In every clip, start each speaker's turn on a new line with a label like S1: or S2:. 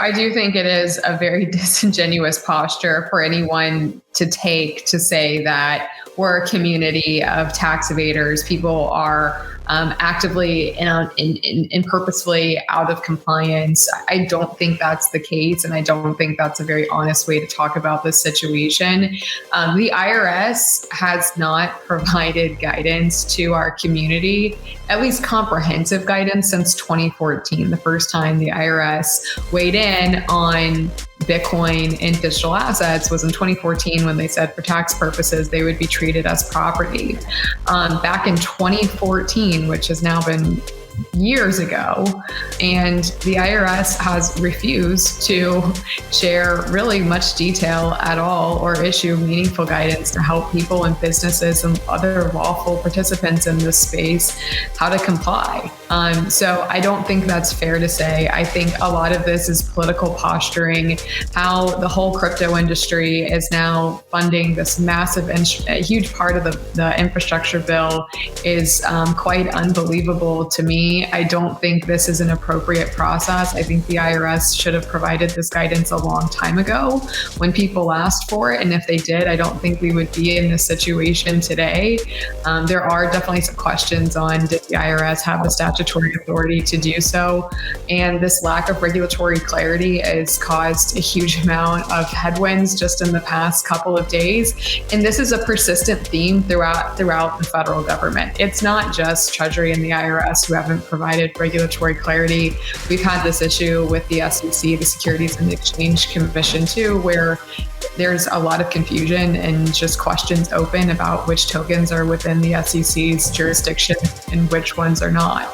S1: I do think it is a very disingenuous posture for anyone to take to say that we're a community of tax evaders. People are actively and purposefully out of compliance. I don't think that's the case, and I don't think that's a very honest way to talk about this situation. The IRS has not provided guidance to our community, at least comprehensive guidance, since 2014, the first time the IRS weighed in on Bitcoin and digital assets was in 2014, when they said for tax purposes they would be treated as property. Back in 2014, which has now been years ago, and the IRS has refused to share really much detail at all or issue meaningful guidance to help people and businesses and other lawful participants in this space how to comply. So I don't think that's fair to say. I think a lot of this is political posturing, how the whole crypto industry is now funding this massive and a huge part of the infrastructure bill is quite unbelievable to me. I don't think this is an appropriate process. I think the IRS should have provided this guidance a long time ago when people asked for it. And if they did, I don't think we would be in this situation today. There are definitely some questions on, did the IRS have the statutory authority to do so? And this lack of regulatory clarity has caused a huge amount of headwinds just in the past couple of days. And this is a persistent theme throughout the federal government. It's not just Treasury and the IRS who haven't provided regulatory clarity. We've had this issue with the SEC, the Securities and Exchange Commission too, where there's a lot of confusion and just questions open about which tokens are within the SEC's jurisdiction and which ones are not.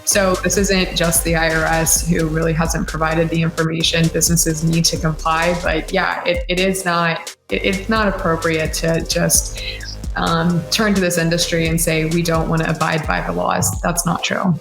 S1: So this isn't just the IRS who really hasn't provided the information. Businesses need to comply, but yeah, it's not appropriate to just turn to this industry and say we don't want to abide by the laws. That's not true.